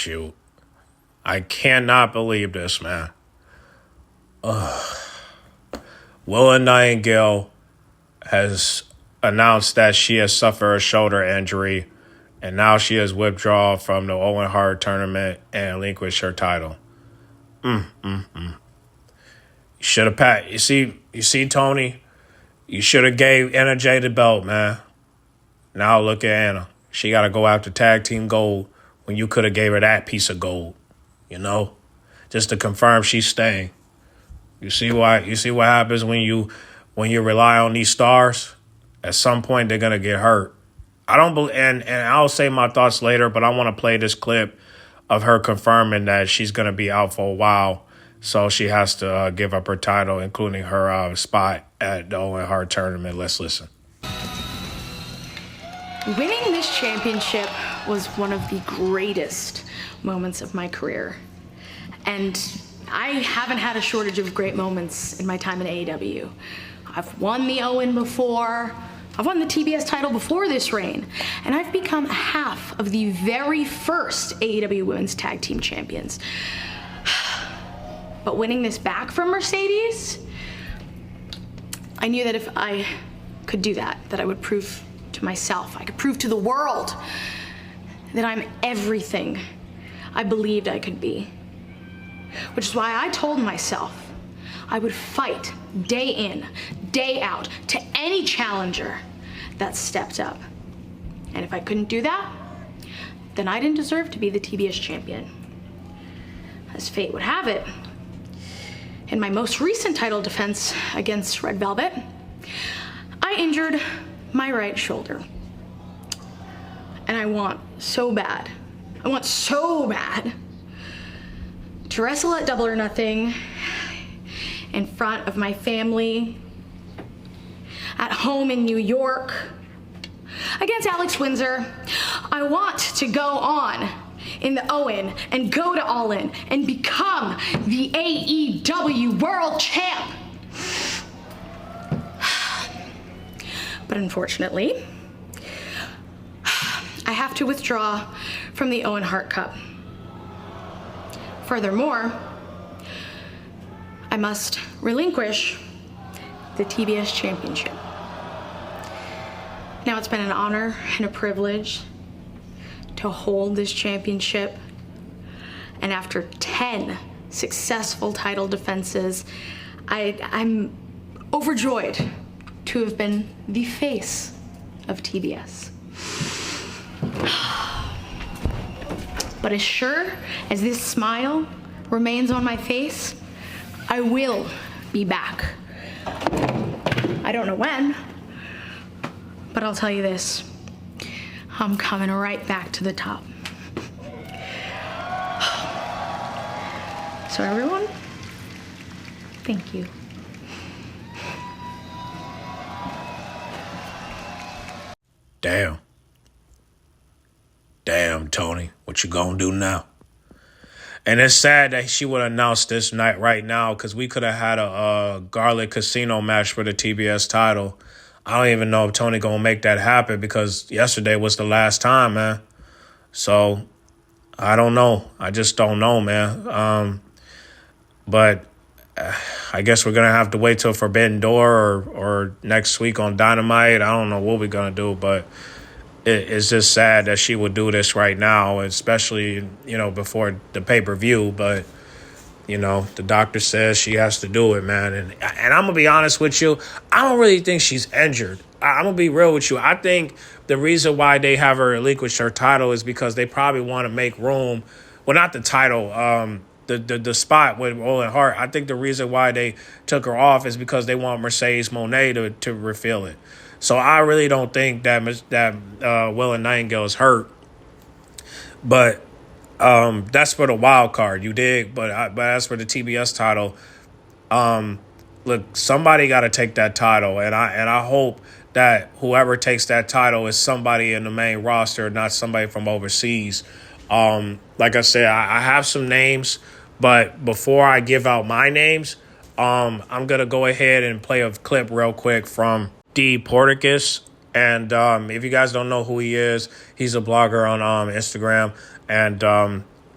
you. I cannot believe this, man. Willa Nightingale has announced that she has suffered a shoulder injury, and now she has withdrawn from the Owen Hart tournament and relinquished her title. You should have packed. You see, Tony, you should have gave Anna Jay the belt, man. Now look at Anna. She got to go after tag team gold when you could have gave her that piece of gold, just to confirm she's staying. You see what happens when you rely on these stars? At some point, they're gonna get hurt. I don't believe, and I'll say my thoughts later, but I want to play this clip of her confirming that she's gonna be out for a while, so she has to give up her title, including her spot at the Owen Hart tournament. Let's listen. Winning this championship was one of the greatest moments of my career, and I haven't had a shortage of great moments in my time in AEW. I've won the Owen before. I've won the TBS title before this reign, and I've become half of the very first AEW Women's Tag Team Champions. But winning this back from Mercedes, I knew that if I could do that I would prove to myself, I could prove to the world that I'm everything I believed I could be. Which is why I told myself I would fight day in, day out to any challenger that stepped up. And if I couldn't do that, then I didn't deserve to be the TBS champion. As fate would have it, in my most recent title defense against Red Velvet, I injured my right shoulder. And I want so bad to wrestle at Double or Nothing in front of my family, at home in New York, against Alex Windsor. I want to go on in the Owen and go to All In and become the AEW World Champ. But unfortunately, I have to withdraw from the Owen Hart Cup. Furthermore, I must relinquish the TBS Championship. Now, it's been an honor and a privilege to hold this championship, and after 10 successful title defenses, I'm overjoyed to have been the face of TBS. But as sure as this smile remains on my face, I will be back. I don't know when, but I'll tell you this. I'm coming right back to the top. So everyone, thank you. Damn, Tony, what you gonna do now? And it's sad that she would announce this night right now, because we could have had a Garlic Casino match for the TBS title. I don't even know if Tony gonna make that happen, because yesterday was the last time, man. So I don't know. I just don't know, man. But I guess we're gonna have to wait till Forbidden Door or next week on Dynamite. I don't know what we're gonna do, but it's just sad that she would do this right now, especially, before the pay-per-view. But, the doctor says she has to do it, man. And I'm going to be honest with you, I don't really think she's injured. I'm going to be real with you. I think the reason why they have her relinquish her title is because they probably want to make room. Well, not the title, the spot with Owen Hart. I think the reason why they took her off is because they want Mercedes Moné to refill it. So I really don't think that Willa Nightingale is hurt. But that's for the wild card, you dig? But as for the TBS title, look, somebody got to take that title, and I hope that whoever takes that title is somebody in the main roster, not somebody from overseas. Like I said, I have some names, but before I give out my names, I'm gonna go ahead and play a clip real quick from D. Porticus. And if you guys don't know who he is, he's a blogger on Instagram. And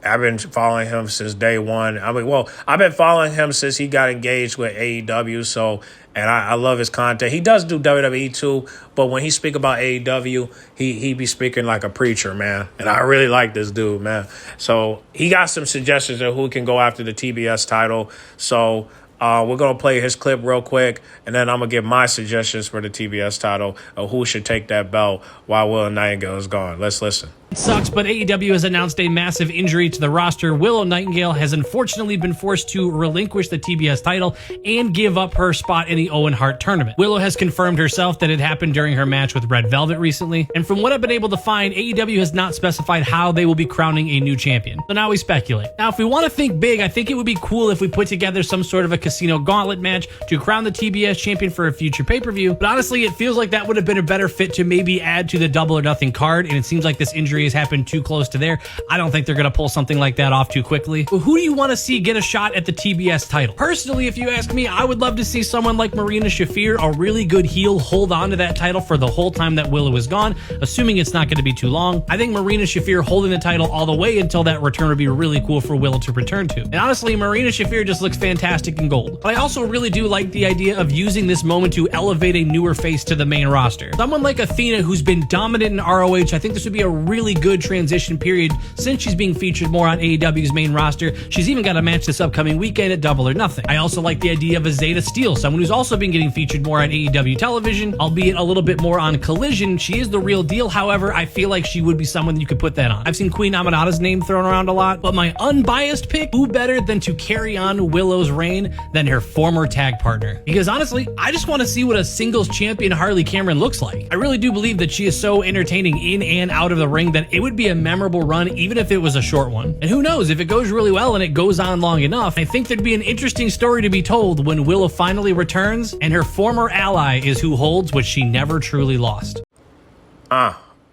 I've been following him since day one. I've been following him since he got engaged with AEW. So, and I love his content. He does do WWE too, but when he speak about AEW, he be speaking like a preacher, man. And I really like this dude, man. So he got some suggestions of who can go after the TBS title. So we're going to play his clip real quick, and then I'm going to give my suggestions for the TBS title of who should take that belt while Willow Nightingale is gone. Let's listen. It sucks, but AEW has announced a massive injury to the roster. Willow Nightingale has unfortunately been forced to relinquish the TBS title and give up her spot in the Owen Hart tournament. Willow has confirmed herself that it happened during her match with Red Velvet recently, and from what I've been able to find, AEW has not specified how they will be crowning a new champion. So now we speculate. Now, if we want to think big, I think it would be cool if we put together some sort of a casino gauntlet match to crown the TBS champion for a future pay-per-view, but honestly, it feels like that would have been a better fit to maybe add to the Double or Nothing card, and it seems like this injury has happened too close to there. I don't think they're going to pull something like that off too quickly. But who do you want to see get a shot at the TBS title? Personally, if you ask me, I would love to see someone like Marina Shafir, a really good heel, hold on to that title for the whole time that Willow is gone, assuming it's not going to be too long. I think Marina Shafir holding the title all the way until that return would be really cool for Willow to return to. And honestly, Marina Shafir just looks fantastic in gold. But I also really do like the idea of using this moment to elevate a newer face to the main roster. Someone like Athena, who's been dominant in ROH, I think this would be a really good transition period since she's being featured more on AEW's main roster. She's even got a match this upcoming weekend at Double or Nothing. I also like the idea of a Zeta Steele, someone who's also been getting featured more on AEW television, albeit a little bit more on Collision. She is the real deal, however, I feel like she would be someone that you could put that on. I've seen Queen Aminata's name thrown around a lot, but my unbiased pick, who better than to carry on Willow's reign than her former tag partner? Because honestly, I just want to see what a singles champion Harley Cameron looks like. I really do believe that she is so entertaining in and out of the ring that it would be a memorable run even if it was a short one. And who knows, if it goes really well and it goes on long enough, I think there'd be an interesting story to be told when Willow finally returns and her former ally is who holds what she never truly lost.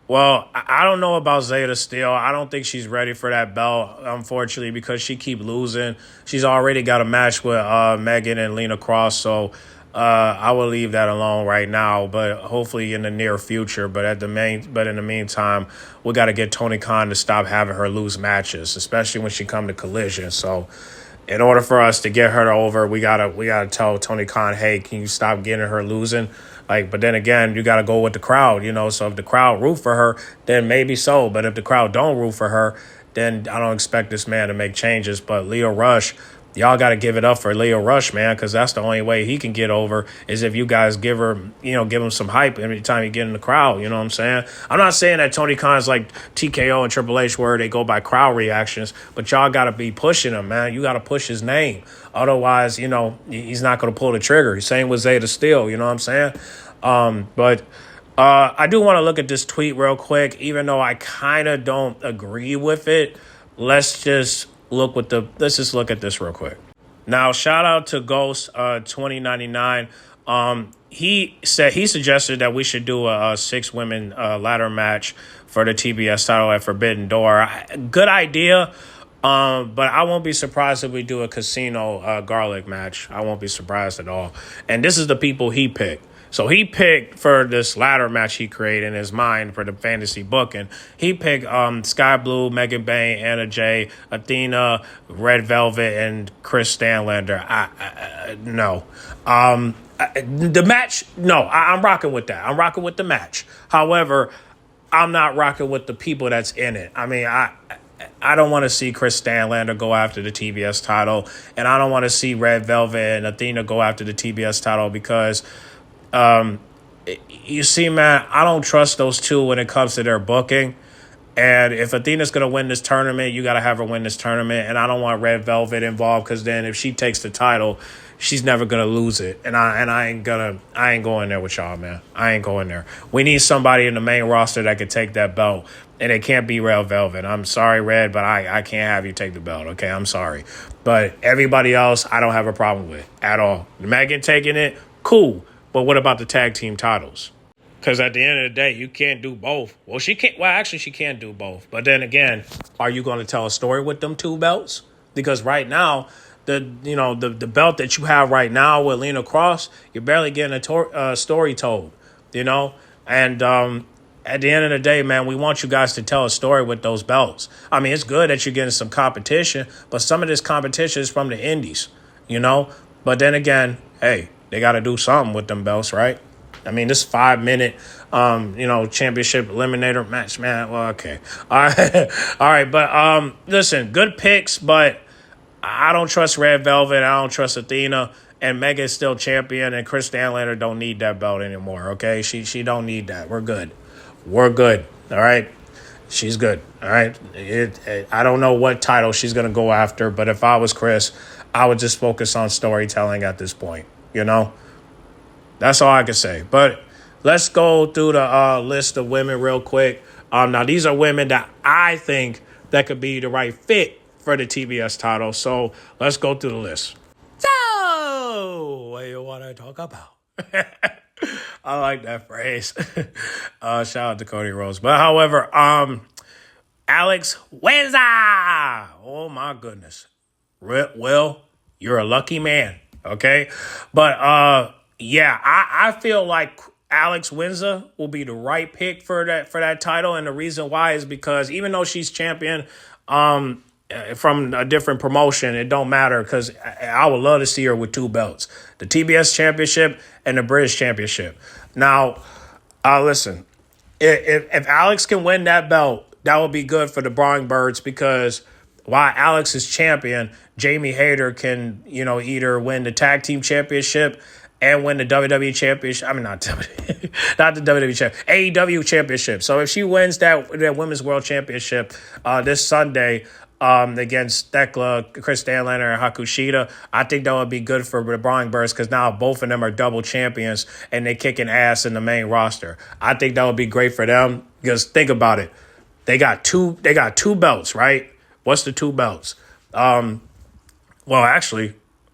Well, I don't know about Zeta Steele. I don't think she's ready for that belt, unfortunately, because she keep losing. She's already got a match with Megan and Lena Cross, so I will leave that alone right now, but hopefully in the near future. But in the meantime, we got to get Tony Khan to stop having her lose matches, especially when she come to Collision. So in order for us to get her over, we gotta tell Tony Khan, hey, can you stop getting her losing? But then again, you got to go with the crowd, So if the crowd root for her, then maybe so. But if the crowd don't root for her, then I don't expect this man to make changes. But Lio Rush, y'all got to give it up for Lio Rush, man, because that's the only way he can get over is if you guys give him some hype every time you get in the crowd. You know what I'm saying? I'm not saying that Tony Khan's like TKO and Triple H where they go by crowd reactions, but y'all got to be pushing him, man. You got to push his name. Otherwise, he's not going to pull the trigger. Same with Zeta Steele, you know what I'm saying? But I do want to look at this tweet real quick, even though I kind of don't agree with it. Let's just look at this real quick. Now, shout out to Ghost 2099. He suggested that we should do a 6-women ladder match for the TBS title at Forbidden Door. Good idea. But I won't be surprised if we do a casino garlic match. I won't be surprised at all. And this is the people he picked. So he picked for this ladder match he created in his mind for the fantasy booking. He picked Sky Blue, Megan Bayne, Anna Jay, Athena, Red Velvet, and Chris Stanlander. No. The match, no, I'm rocking with that. I'm rocking with the match. However, I'm not rocking with the people that's in it. I mean, I don't want to see Chris Stanlander go after the TBS title, and I don't want to see Red Velvet and Athena go after the TBS title because you see, man, I don't trust those two when it comes to their booking. And if Athena's going to win this tournament, you got to have her win this tournament. And I don't want Red Velvet involved because then if she takes the title, she's never going to lose it. And I ain't going there with y'all, man. I ain't going there. We need somebody in the main roster that could take that belt. And it can't be Red Velvet. I'm sorry, Red, but I can't have you take the belt, okay? I'm sorry. But everybody else, I don't have a problem with at all. Megan taking it, cool. But what about the tag team titles? Because at the end of the day, you can't do both. Well, she can't. Well, actually, she can't do both. But then again, are you going to tell a story with them two belts? Because right now, the belt that you have right now with Lena Cross, you're barely getting a story told. And at the end of the day, man, we want you guys to tell a story with those belts. I mean, it's good that you're getting some competition, but some of this competition is from the indies, you know? But then again, hey, they got to do something with them belts, right? I mean, this 5-minute, championship eliminator match, man. Well, okay. All right. All right. But listen, good picks, but I don't trust Red Velvet. I don't trust Athena. And Mega is still champion, and Chris Stanlander don't need that belt anymore, okay? She don't need that. We're good. We're good, all right? She's good, all right? I don't know what title she's going to go after, but if I was Chris, I would just focus on storytelling at this point, you know? That's all I can say. But let's go through the list of women real quick. Now, these are women that I think that could be the right fit for the TBS title, so let's go through the list. So, what do you want to talk about? I like that phrase. Shout out to Cody Rhodes. But however, Alex Windsor. Oh my goodness. Will, you're a lucky man. Okay. But yeah, I feel like Alex Windsor will be the right pick for that title. And the reason why is because even though she's champion, from a different promotion, it don't matter because I would love to see her with 2 belts, the TBS Championship and the British Championship. Now, listen, if Alex can win that belt, that would be good for the Brawling Birds because while Alex is champion, Jamie Hayter can, either win the Tag Team Championship and win the WWE Championship. I mean, not the WWE Championship, AEW Championship. So if she wins that Women's World Championship this Sunday, against Thekla, Chris Stanlander, and Hakushida, I think that would be good for the Brawling Birds because now both of them are double champions and they're kicking ass in the main roster. I think that would be great for them because think about it. They got two belts, right? What's the 2 belts? Well, actually,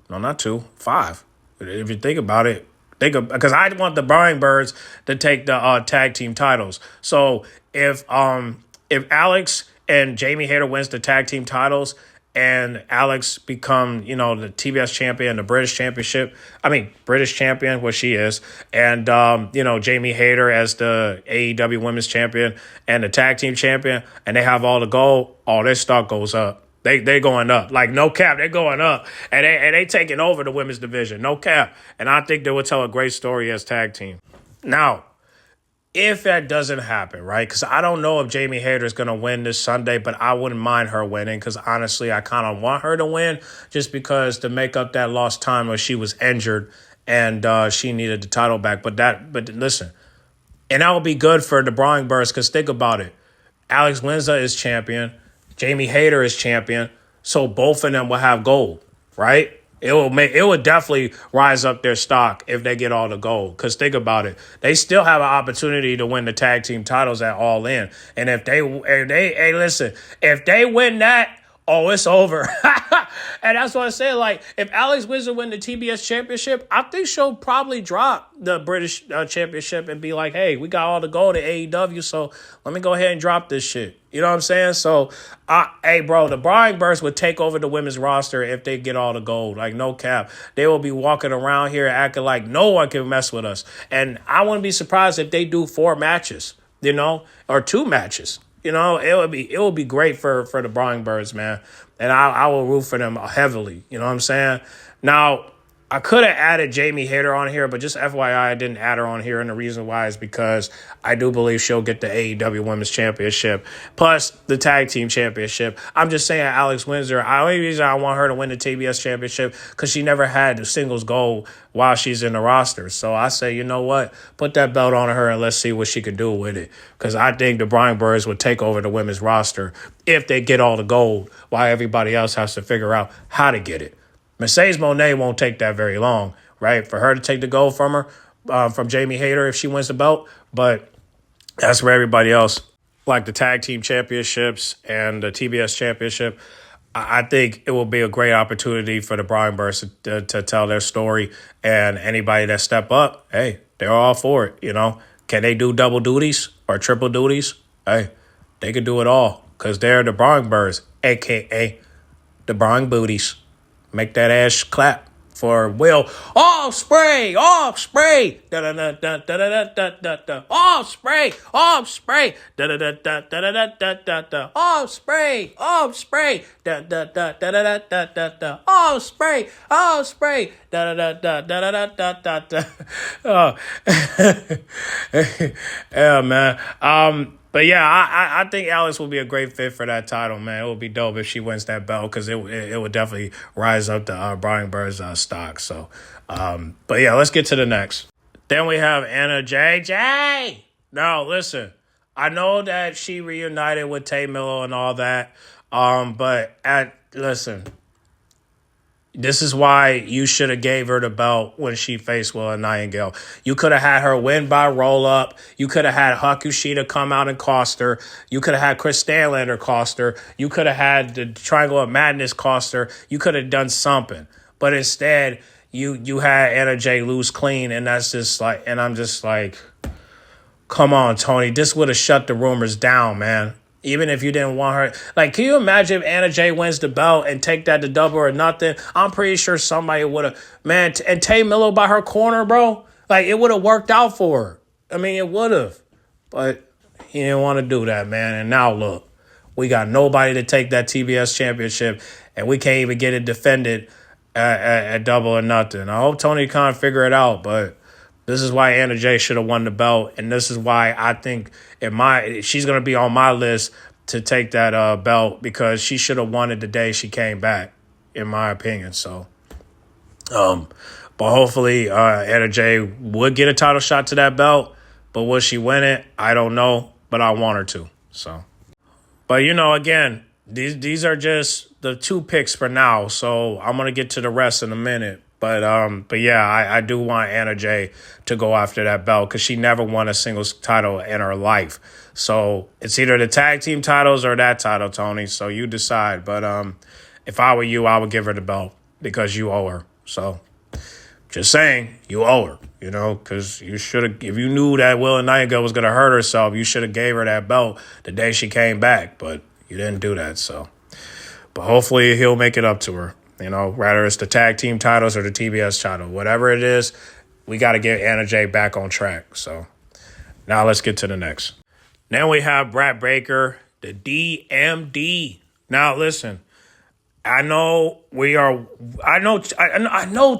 no, not 2, 5. If you think about it, because I want the Brawling Birds to take the tag team titles. So if Alex and Jamie Hayter wins the tag team titles and Alex become, the TBS champion, the British champion, what she is, and, Jamie Hayter as the AEW women's champion and the tag team champion, and they have all the gold, all their stock goes up. They going up. Like, no cap, they're going up. And they taking over the women's division. No cap. And I think they will tell a great story as tag team. Now, if that doesn't happen, right? Because I don't know if Jamie Hayter is going to win this Sunday, but I wouldn't mind her winning because honestly, I kind of want her to win just because to make up that lost time where she was injured and she needed the title back. But listen, and that would be good for the Brawling Birds because think about it. Alex Windsor is champion. Jamie Hayter is champion. So both of them will have gold, right? It will definitely rise up their stock if they get all the gold. Because think about it, they still have an opportunity to win the tag team titles at All In. And if they win that, oh, it's over. And that's what I say. Like, if Alex Windsor win the TBS Championship, I think she'll probably drop the British Championship and be like, hey, we got all the gold at AEW, so let me go ahead and drop this shit. You know what I'm saying? So, hey, bro, the Brawling Birds would take over the women's roster if they get all the gold. Like, no cap. They will be walking around here acting like no one can mess with us. And I wouldn't be surprised if they do 4 matches, or 2 matches. It would be great for the Brawling Birds, man. And I will root for them heavily. You know what I'm saying? Now, I could have added Jamie Hayter on here, but just FYI, I didn't add her on here. And the reason why is because I do believe she'll get the AEW Women's Championship plus the Tag Team Championship. I'm just saying Alex Windsor, the only reason I want her to win the TBS Championship because she never had the singles gold while she's in the roster. So I say, you know what? Put that belt on her and let's see what she can do with it. Because I think the Brawling Birds would take over the women's roster if they get all the gold while everybody else has to figure out how to get it. Mercedes Moné won't take that very long, right? For her to take the gold from her, from Jamie Hayter if she wins the belt. But that's for everybody else. Like the Tag Team Championships and the TBS Championship, I think it will be a great opportunity for the Brawling Birds to tell their story. And anybody that step up, hey, they're all for it, Can they do double duties or triple duties? Hey, they could do it all because they're the Brawling Birds, a.k.a. the Brawling Booties. Make that ass clap. for Will Ospreay, Ospreay, da da da da da da da da da, Ospreay, Ospreay, da da da da da da da da da, Ospreay, Ospreay, da da da da da da da da, Ospreay, Ospreay, da da da da da da da da. Oh, yeah, man. But yeah, I think Alex will be a great fit for that title, man. It would be dope if she wins that belt because it would definitely rise up the Brian Burns stock. So, but yeah, let's get to the next. Then we have Anna JJ. Now, listen, I know that she reunited with Tay Miller and all that, but listen. This is why you should have gave her the belt when she faced Will Nightingale. You could have had her win by roll-up. You could have had Hakushita come out and cost her. You could have had Chris Stanlander cost her. You could have had the Triangle of Madness cost her. You could have done something. But instead, you had Anna Jay lose clean, and that's just like, and I'm just like, come on, Tony. This would have shut the rumors down, man. Even if you didn't want her. Like, can you imagine if Anna Jay wins the belt and take that to Double or Nothing? I'm pretty sure somebody would have. Man, and Tay Miller by her corner, bro. Like, it would have worked out for her. I mean, it would have. But he didn't want to do that, man. And now, look. We got nobody to take that TBS championship. And we can't even get it defended at Double or Nothing. I hope Tony Khan figure it out, but this is why Anna Jay should have won the belt, and this is why I think she's going to be on my list to take that belt because she should have won it the day she came back, in my opinion. So, but hopefully Anna Jay would get a title shot to that belt, but will she win it? I don't know, but I want her to. So, but again, these are just the two picks for now. So I'm going to get to the rest in a minute. But yeah, I do want Anna Jay to go after that belt because she never won a singles title in her life. So it's either the tag team titles or that title, Tony. So you decide. But if I were you, I would give her the belt because you owe her. So just saying, you owe her, because you should have. If you knew that Will Nightingale was going to hurt herself, you should have gave her that belt the day she came back. But you didn't do that. So, but hopefully he'll make it up to her. Whether it's the tag team titles or the TBS title, whatever it is, we got to get Anna Jay back on track. So now let's get to the next. Then we have Brad Baker, the DMD. Now listen, I know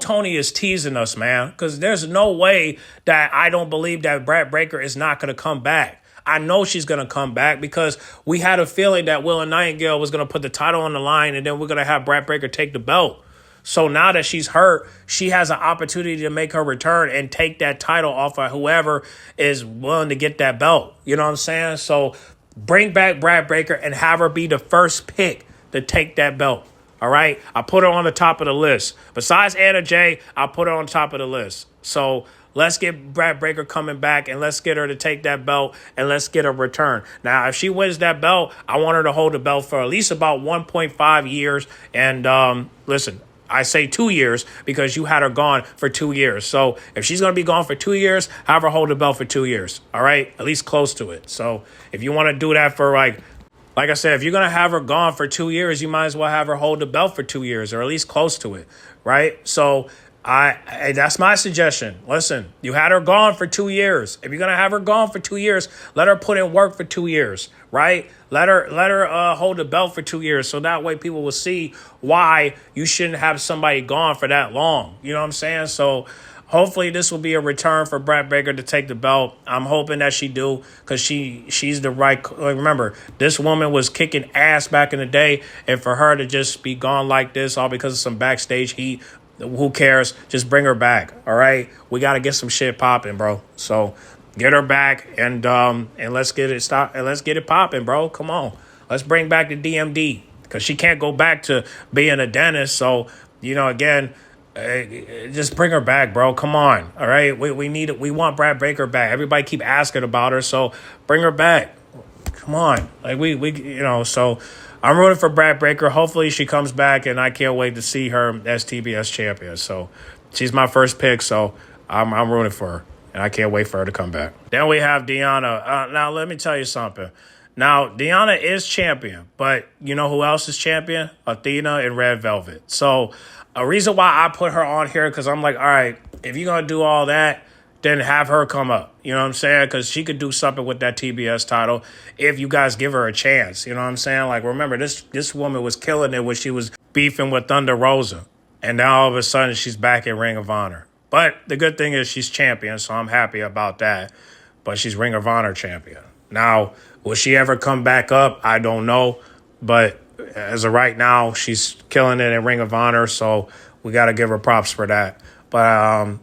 Tony is teasing us, man, because there's no way that I don't believe that Brad Baker is not going to come back. I know she's going to come back because we had a feeling that Will Nightingale was going to put the title on the line and then we're going to have Brad Baker take the belt. So now that she's hurt, she has an opportunity to make her return and take that title off of whoever is willing to get that belt. You know what I'm saying? So bring back Brad Baker and have her be the first pick to take that belt. All right? I put her on the top of the list. Besides Anna Jay, I put her on top of the list. So let's get Brad Baker coming back and let's get her to take that belt and let's get her return. Now, if she wins that belt, I want her to hold the belt for at least about 1.5 years. And listen, I say 2 years because you had her gone for 2 years. So if she's going to be gone for 2 years, have her hold the belt for 2 years. All right? At least close to it. So if you want to do that for like I said, if you're going to have her gone for 2 years, you might as well have her hold the belt for 2 years or at least close to it. Right? So that's my suggestion. Listen, you had her gone for 2 years. If you're gonna have her gone for 2 years, let her put in work for 2 years, right? Let her hold the belt for 2 years, so that way people will see why you shouldn't have somebody gone for that long. You know what I'm saying? So hopefully this will be a return for Brad Baker to take the belt. I'm hoping that she do because she's the right. Remember, this woman was kicking ass back in the day, and for her to just be gone like this, all because of some backstage heat. Who cares? Just bring her back. All right. We got to get some shit popping, bro. So get her back and let's get it popping, bro. Come on. Let's bring back the DMD because she can't go back to being a dentist. So, again, just bring her back, bro. Come on. All right. We want Brad Baker back. Everybody keep asking about her. So bring her back. Come on. So I'm rooting for Brad Baker. Hopefully she comes back, and I can't wait to see her as TBS champion. So she's my first pick, so I'm rooting for her, and I can't wait for her to come back. Then we have Deonna. Now, let me tell you something. Now, Deonna is champion, but you know who else is champion? Athena and Red Velvet. So a reason why I put her on here, because I'm like, all right, if you're going to do all that, then have her come up. You know what I'm saying? Because she could do something with that TBS title if you guys give her a chance. You know what I'm saying? Like, remember, this woman was killing it when she was beefing with Thunder Rosa. And now all of a sudden she's back in Ring of Honor. But the good thing is she's champion, so I'm happy about that. But she's Ring of Honor champion. Now, will she ever come back up? I don't know. But as of right now, she's killing it in Ring of Honor, so we got to give her props for that. But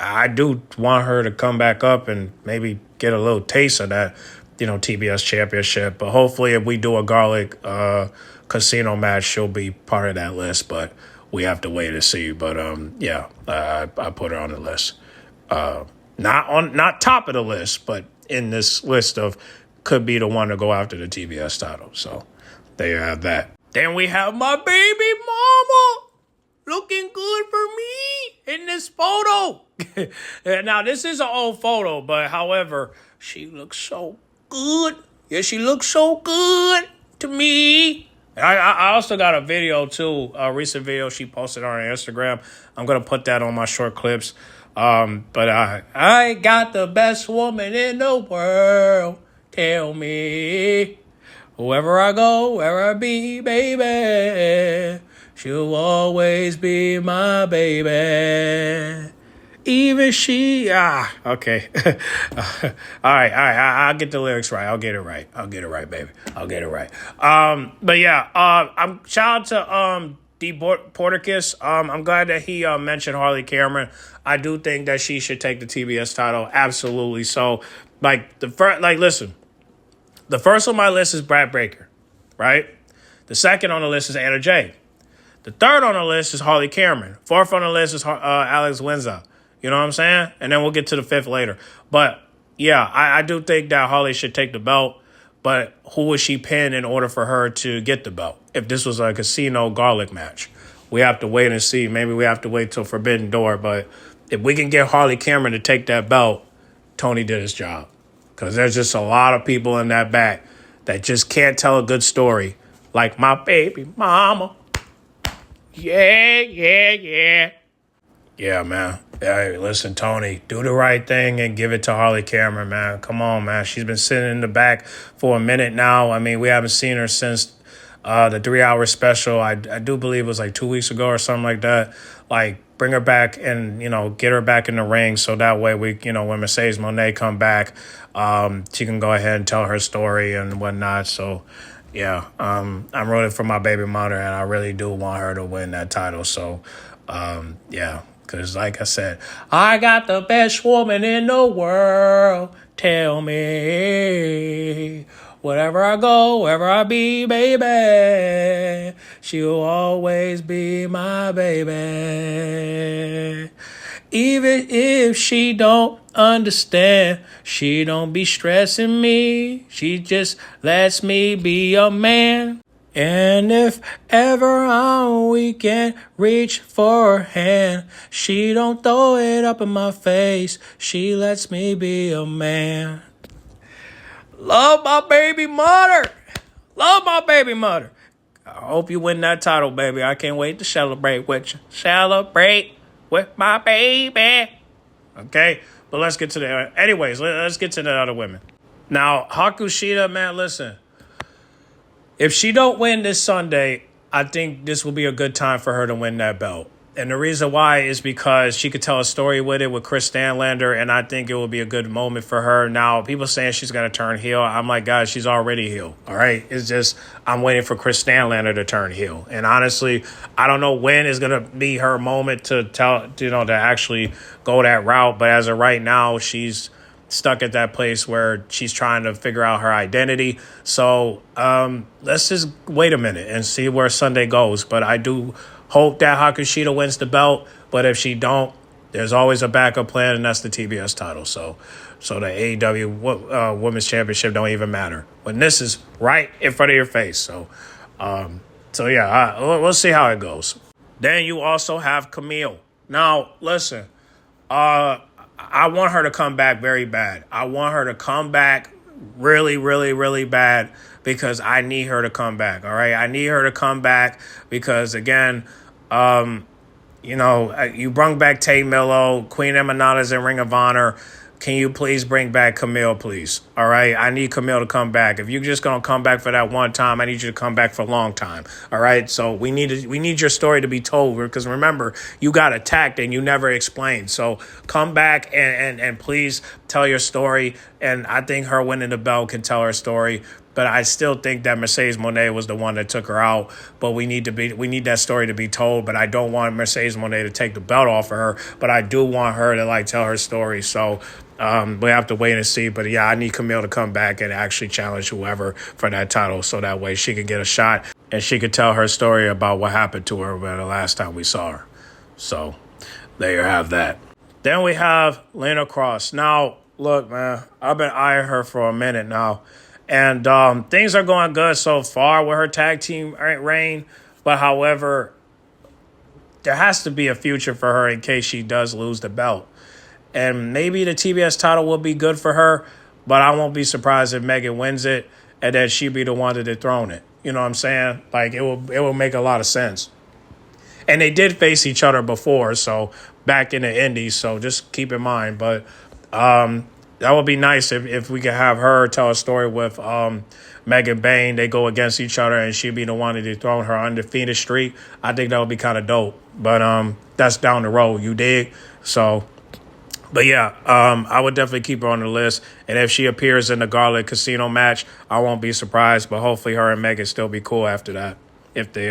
I do want her to come back up and maybe get a little taste of that, TBS championship. But hopefully if we do a Garlic Casino match, she'll be part of that list. But we have to wait and see. But I put her on the list. Not top of the list, but in this list of could be the one to go after the TBS title. So there you have that. Then we have my baby mama looking good for me in this photo. Now, this is an old photo, but however, she looks so good. Yeah, she looks so good to me. I also got a video, too, a recent video she posted on her Instagram. I'm going to put that on my short clips. But I got the best woman in the world. Tell me, wherever I go, where I be, baby, she'll always be my baby. Even she, okay. All right, I'll get the lyrics right. I'll get it right, baby. I'll get it right. But yeah, I'm shout out to D. Porticus. I'm glad that he mentioned Harley Cameron. I do think that she should take the TBS title, absolutely. So, listen, the first on my list is Brad Baker, right? The second on the list is Anna Jay. The third on the list is Harley Cameron. Fourth on the list is Alex Windsor. You know what I'm saying? And then we'll get to the fifth later. But, yeah, I do think that Harley should take the belt. But who would she pin in order for her to get the belt? If this was a Casino Garlic match, we have to wait and see. Maybe we have to wait till Forbidden Door. But if we can get Harley Cameron to take that belt, Tony did his job. Because there's just a lot of people in that back that just can't tell a good story. Like my baby mama. Yeah. Yeah, man. Hey, listen, Tony, do the right thing and give it to Harley Cameron, man. Come on, man. She's been sitting in the back for a minute now. I mean, we haven't seen her since the 3-hour special. I do believe it was like 2 weeks ago or something like that. Like, bring her back and, get her back in the ring so that way we, when Mercedes Moné come back, she can go ahead and tell her story and whatnot. So, yeah, I'm rooting for my baby mother, and I really do want her to win that title. So, yeah. Because, like I said, I got the best woman in the world. Tell me, wherever I go, wherever I be, baby, she'll always be my baby. Even if she don't understand, she don't be stressing me. She just lets me be a man. And if ever on weekend reach for her hand, she don't throw it up in my face. She lets me be a man. Love my baby mother. Love my baby mother. I hope you win that title, baby. I can't wait to celebrate with you. Celebrate with my baby. Okay? But let's get to the... Anyways, let's get to the other women. Now, Haku Shida, man, listen. If she don't win this Sunday, I think this will be a good time for her to win that belt. And the reason why is because she could tell a story with it with Chris Stanlander, and I think it will be a good moment for her. Now, people saying she's going to turn heel. I'm like, guys, she's already heel. All right? It's just I'm waiting for Chris Stanlander to turn heel. And honestly, I don't know when is going to be her moment to to actually go that route. But as of right now, she's stuck at that place where she's trying to figure out her identity. So let's just wait a minute and see where Sunday goes. But I do hope that Haku Shida wins the belt. But if she don't, there's always a backup plan, and that's the TBS title. So the AEW Women's Championship don't even matter when this is right in front of your face. So yeah, we'll see how it goes. Then you also have Camille. Now, listen, I want her to come back very bad. I want her to come back really, really, really bad because I need her to come back. All right, I need her to come back because again, you brought back Tay Milo, Queen Emanata's in Ring of Honor. Can you please bring back Camille, please? All right, I need Camille to come back. If you're just gonna come back for that one time, I need you to come back for a long time. All right, so we need your story to be told because remember, you got attacked and you never explained. So come back and please tell your story. And I think her winning the belt can tell her story. But I still think that Mercedes Moné was the one that took her out. But we need that story to be told. But I don't want Mercedes Moné to take the belt off of her. But I do want her to tell her story. So we have to wait and see. But yeah, I need Camille to come back and actually challenge whoever for that title, so that way she can get a shot and she could tell her story about what happened to her the last time we saw her. So there you have that. Then we have Lena Cross. Now, look, man, I've been eyeing her for a minute now. And things are going good so far with her tag team reign. But however, there has to be a future for her in case she does lose the belt. And maybe the TBS title will be good for her, but I won't be surprised if Megan wins it and then she be the one to dethrone it. You know what I'm saying? Like, it will make a lot of sense. And they did face each other before, so back in the Indies, so just keep in mind. But that would be nice if we could have her tell a story with Megan Bayne. They go against each other and she'd be the one to dethrone her undefeated streak. I think that would be kind of dope. But that's down the road, you dig? So, but yeah, I would definitely keep her on the list. And if she appears in the Garlic Casino match, I won't be surprised. But hopefully her and Megan still be cool after that if they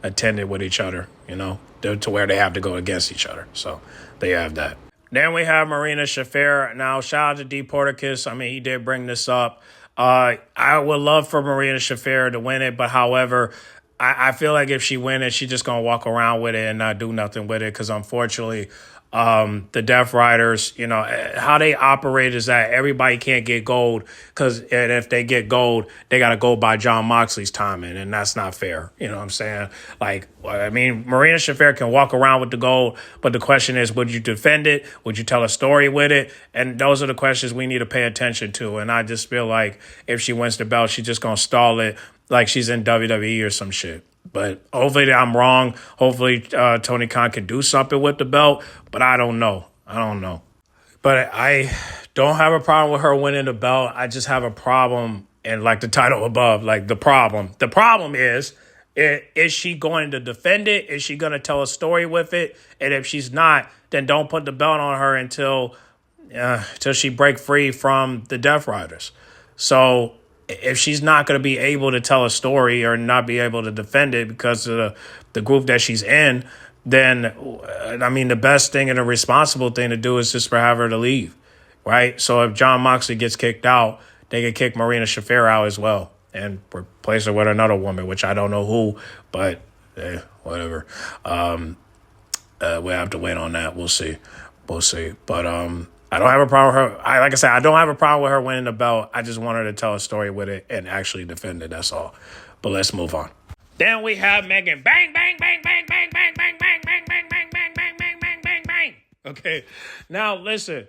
attended with each other, to where they have to go against each other. So they have that. Then we have Marina Shafir. Now, shout out to D. Porticus. I mean, he did bring this up. I would love for Marina Shafir to win it, but however, I feel like if she wins it, she's just going to walk around with it and not do nothing with it because unfortunately, the Death Riders, how they operate is that everybody can't get gold and if they get gold, they got to go by Jon Moxley's timing, and that's not fair. You know what I'm saying? Marina Shafir can walk around with the gold, but the question is, would you defend it? Would you tell a story with it? And those are the questions we need to pay attention to. And I just feel like if she wins the belt, she's just going to stall it like she's in WWE or some shit. But hopefully I'm wrong. Hopefully Tony Khan can do something with the belt. But I don't know. But I don't have a problem with her winning the belt. I just have a problem in the title above. The problem is she going to defend it? Is she going to tell a story with it? And if she's not, then don't put the belt on her until she break free from the Death Riders. So if she's not going to be able to tell a story or not be able to defend it because of the group that she's in, then, the best thing and the responsible thing to do is just for have her to leave, right? So if Jon Moxley gets kicked out, they can kick Marina Shafir out as well and replace her with another woman, which I don't know who, but whatever. We have to wait on that. We'll see. But I don't have a problem with her. Like I said, I don't have a problem with her winning the belt. I just want her to tell a story with it and actually defend it. That's all. But let's move on. Then we have Megan. Bang, bang, bang, bang, bang, bang, bang, bang, bang, bang, bang, bang, bang, bang, bang, bang, bang. Okay. Now listen,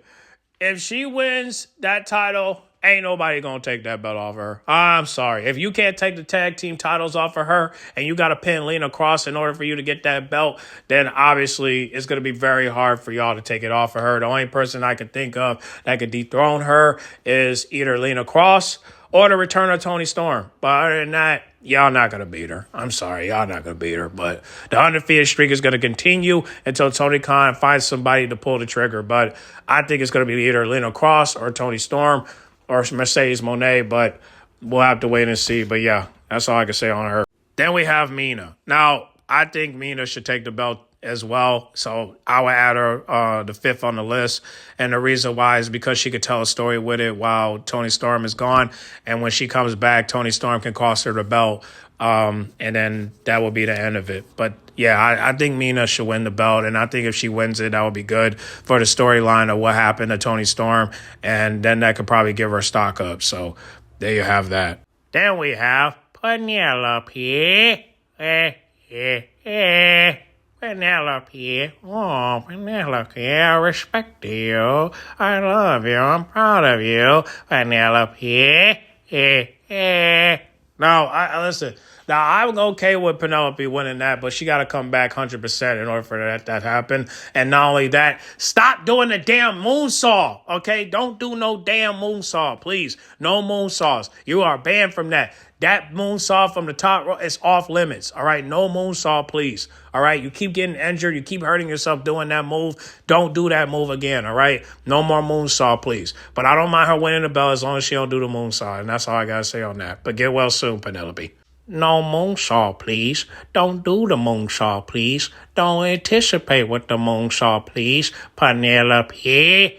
if she wins that title, ain't nobody gonna take that belt off her. I'm sorry. If you can't take the tag team titles off of her and you gotta pin Lena Cross in order for you to get that belt, then obviously it's gonna be very hard for y'all to take it off of her. The only person I can think of that could dethrone her is either Lena Cross or the return of Toni Storm. But other than that, y'all not going to beat her. I'm sorry, y'all not going to beat her. But the undefeated streak is going to continue until Tony Khan finds somebody to pull the trigger. But I think it's going to be either Lena Cross or Toni Storm or Mercedes Moné. But we'll have to wait and see. But yeah, that's all I can say on her. Then we have Mina. Now, I think Mina should take the belt as well. So I would add her the fifth on the list. And the reason why is because she could tell a story with it while Toni Storm is gone. And when she comes back, Toni Storm can cost her the belt. And then that will be the end of it. But yeah, I think Mina should win the belt. And I think if she wins it, that would be good for the storyline of what happened to Toni Storm. And then that could probably give her stock up. So there you have that. Then we have Penelope. Penelope. Oh, Penelope, I respect you. I love you. I'm proud of you. Penelope. No, listen. Now, I'm okay with Penelope winning that, but she got to come back 100% in order for that to happen. And not only that, stop doing the damn moonsault, okay? Don't do no damn moonsault, please. No moonsaults. You are banned from that. That moonsault from the top rope is off limits, all right? No moonsault, please, all right? You keep getting injured. You keep hurting yourself doing that move. Don't do that move again, all right? No more moonsault, please. But I don't mind her winning the belt as long as she don't do the moonsault, and that's all I got to say on that. But get well soon, Penelope. No moonsault, please. Don't do the moonsault, please. Don't anticipate with the moonsault, please. Penelope.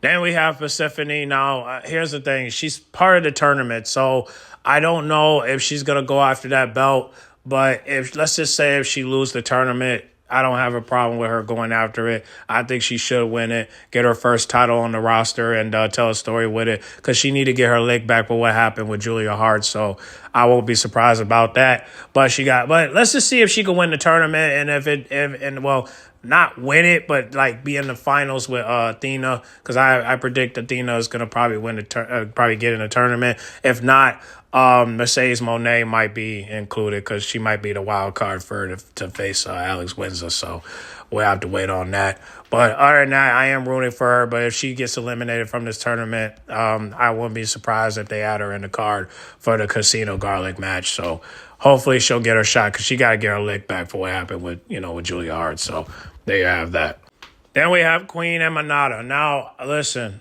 Then we have Persephone. Now, here's the thing. She's part of the tournament, so I don't know if she's going to go after that belt. But let's just say if she loses the tournament, I don't have a problem with her going after it. I think she should win it, get her first title on the roster, and tell a story with it because she need to get her leg back with what happened with Julia Hart. So I won't be surprised about that. But let's just see if she can win the tournament, and not win it, but like be in the finals with Athena, because I predict Athena is gonna probably probably get in the tournament. If not, Mercedes Moné might be included because she might be the wild card for her to face Alex Windsor. So we'll have to wait on that. But other than that, I am rooting for her. But if she gets eliminated from this tournament, I wouldn't be surprised if they add her in the card for the Casino Garlic match. So hopefully she'll get her shot because she got to get her leg back for what happened with Julia Hart. So there you have that. Then we have Queen Emanata. Now, listen,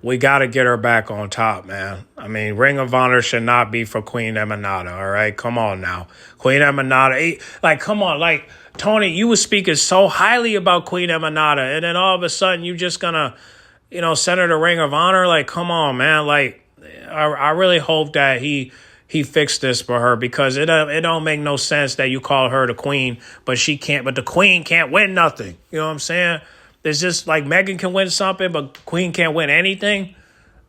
we got to get her back on top, man. I mean, Ring of Honor should not be for Queen Emanata, all right? Come on now. Queen Emanata, come on. Like, Tony, you were speaking so highly about Queen Emanata, and then all of a sudden you just going to, send her to Ring of Honor? Like, come on, man. Like, I really hope that he fixed this for her because it don't make no sense that you call her the queen, but the queen can't win nothing. You know what I'm saying? It's just like Megan can win something, but Queen can't win anything.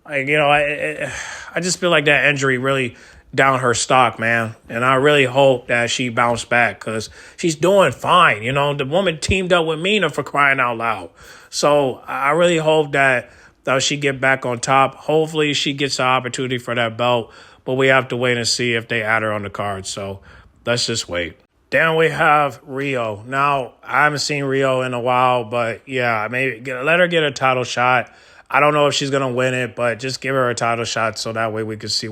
Like, I just feel like that injury really down her stock, man. And I really hope that she bounced back because she's doing fine. The woman teamed up with Mina for crying out loud. So I really hope that she get back on top. Hopefully she gets an opportunity for that belt, but we have to wait and see if they add her on the card. So let's just wait. Then we have Rio. Now, I haven't seen Rio in a while, but yeah, maybe let her get a title shot. I don't know if she's going to win it, but just give her a title shot so that way we can see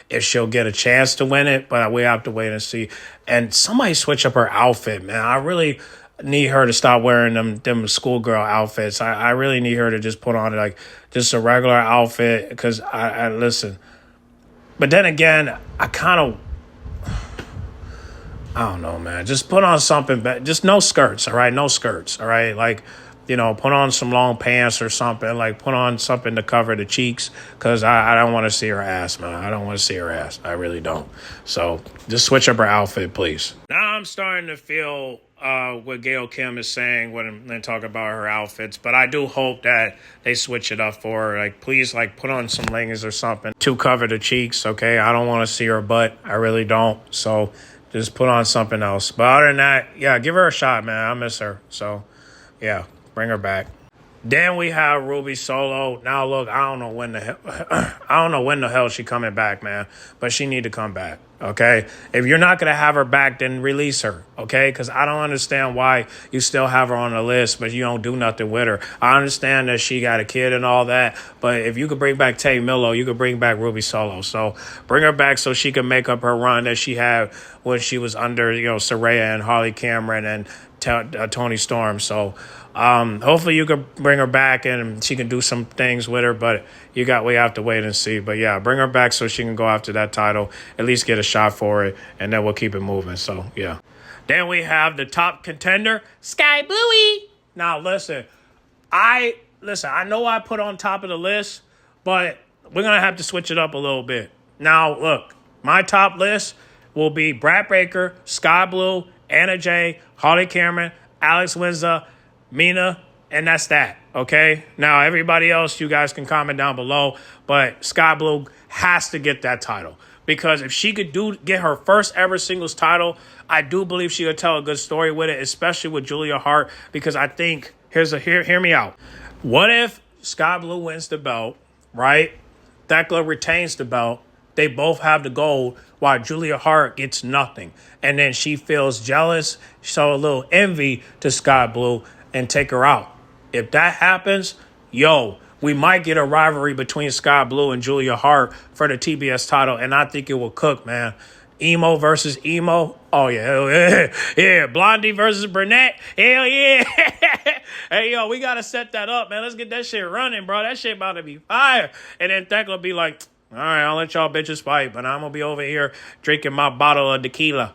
if she'll get a chance to win it, but we have to wait and see. And somebody switch up her outfit, man. I really need her to stop wearing them schoolgirl outfits. I really need her to just put on like just a regular outfit because I listen. But then again, I don't know, man. Just put on something, just no skirts, all right? No skirts, all right? Like, put on some long pants or something. Like, put on something to cover the cheeks because I don't want to see her ass, man. I don't want to see her ass. I really don't. So just switch up her outfit, please. Now I'm starting to feel what Gail Kim is saying when they talk about her outfits, but I do hope that they switch it up for her. Like, please, put on some leggings or something to cover the cheeks, okay? I don't want to see her butt. I really don't. So just put on something else. But other than that, yeah, give her a shot, man. I miss her. So, yeah, bring her back. Then we have Ruby Solo. Now, look, I don't know when the hell she coming back, man. But she need to come back, okay? If you're not going to have her back, then release her, okay? Because I don't understand why you still have her on the list, but you don't do nothing with her. I understand that she got a kid and all that, but if you could bring back Tay Milo, you could bring back Ruby Solo. So bring her back so she can make up her run that she had when she was under, Saraya and Harley Cameron and Toni Storm. So hopefully you can bring her back and she can do some things with her, but we have to wait and see. But yeah, bring her back so she can go after that title, at least get a shot for it, and then we'll keep it moving. So yeah. Then we have the top contender, Sky Bluey. Now listen, I know I put on top of the list, but we're gonna have to switch it up a little bit. Now look, my top list will be Brad Baker, Sky Blue, Anna Jay, Harley Cameron, Alex Windsor, Mina, and that's that, okay? Now, everybody else, you guys can comment down below, but Sky Blue has to get that title. Because if she could get her first ever singles title, I do believe she could tell a good story with it, especially with Julia Hart. Because I think hear me out. What if Sky Blue wins the belt, right? Thekla retains the belt. They both have the gold while Julia Hart gets nothing. And then she feels jealous, show a little envy to Sky Blue and take her out. If that happens, we might get a rivalry between Sky Blue and Julia Hart for the TBS title. And I think it will cook, man. Emo versus emo. Oh, yeah. Hell yeah. Yeah. Blondie versus brunette. Hell yeah. Hey, we got to set that up, man. Let's get that shit running, bro. That shit about to be fire. And then Thekla be like, all right, I'll let y'all bitches fight, but I'm going to be over here drinking my bottle of tequila.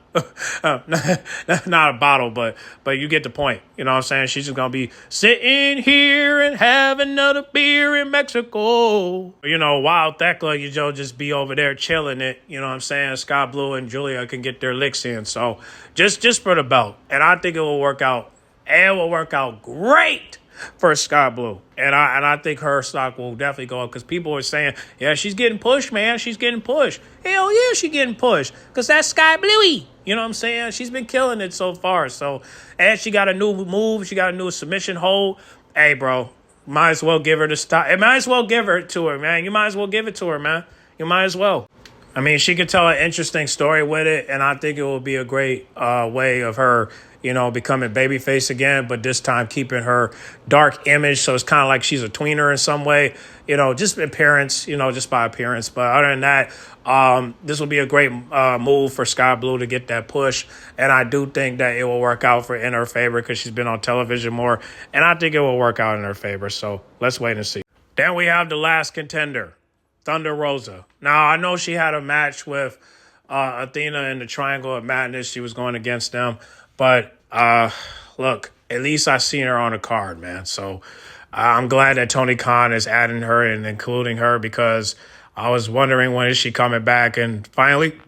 Not a bottle, but you get the point. You know what I'm saying? She's just going to be sitting here and have another beer in Mexico. While Thekla, just be over there chilling it. You know what I'm saying? Sky Blue and Julia can get their licks in. So just for the belt. And I think it will work out. It will work out great for Sky Blue. And I think her stock will definitely go up because people are saying, yeah, she's getting pushed, man. She's getting pushed. Hell yeah, she's getting pushed because that's Sky Bluey. You know what I'm saying? She's been killing it so far. So, and she got a new move. She got a new submission hold. Hey, bro, might as well give her the stock. Might as well give it to her, man. You might as well give it to her, man. You might as well. I mean, she could tell an interesting story with it, and I think it will be a great way of her becoming babyface again, but this time keeping her dark image. So it's kind of like she's a tweener in some way, just appearance, just by appearance. But other than that, this will be a great move for Sky Blue to get that push. And I do think that it will work out in her favor because she's been on television more. And I think it will work out in her favor. So let's wait and see. Then we have the last contender, Thunder Rosa. Now, I know she had a match with Athena in the Triangle of Madness. She was going against them. But look, at least I seen her on the card, man. So I'm glad that Tony Khan is adding her and including her because I was wondering when is she coming back. And finally,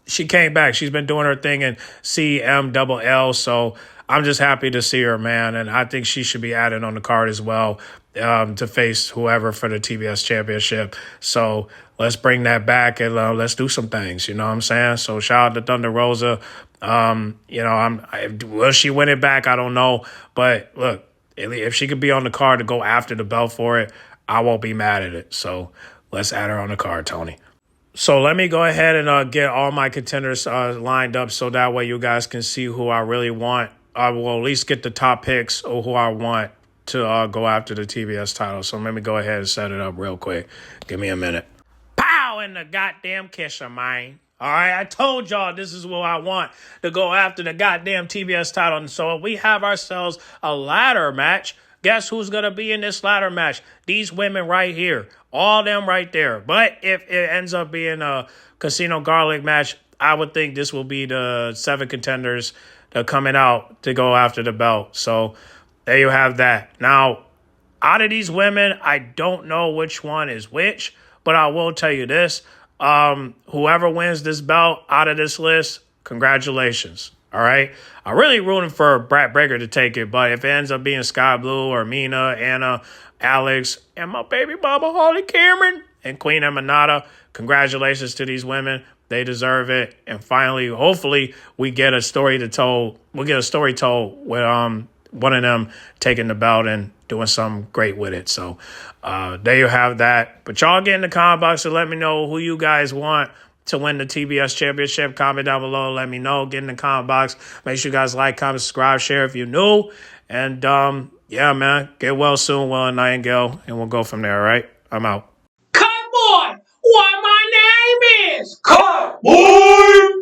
she came back. She's been doing her thing in CMLL. So I'm just happy to see her, man. And I think she should be added on the card as well to face whoever for the TBS championship. So let's bring that back and let's do some things. You know what I'm saying? So shout out to Thunder Rosa. Will she win it back? I don't know. But look, if she could be on the card to go after the belt for it, I won't be mad at it. So let's add her on the card, Tony. So let me go ahead and get all my contenders lined up so that way you guys can see who I really want. I will at least get the top picks of who I want to go after the TBS title. So let me go ahead and set it up real quick. Give me a minute. Pow in the goddamn kisser, man. All right, I told y'all this is what I want to go after the goddamn TBS title. And so we have ourselves a ladder match. Guess who's going to be in this ladder match? These women right here. All them right there. But if it ends up being a Casino Garlic match, I would think this will be the 7 contenders that are coming out to go after the belt. So there you have that. Now, out of these women, I don't know which one is which, but I will tell you this. Whoever wins this belt out of this list, congratulations. All right. I'm really rooting for Brat Breaker to take it, but if it ends up being Sky Blue or Mina, Anna, Alex, and my baby mama Holly Cameron and Queen Emanata, congratulations to these women. They deserve it. And finally, hopefully, we get a story told. We'll get a story told with one of them taking the belt and doing something great with it. So there you have that. But y'all get in the comment box and let me know who you guys want to win the TBS championship. Comment down below. Let me know. Get in the comment box. Make sure you guys like, comment, subscribe, share if you're new. And yeah, man, get well soon, Will and Nightingale. And we'll go from there, all right? I'm out. Cut boy, what my name is? Cut boy!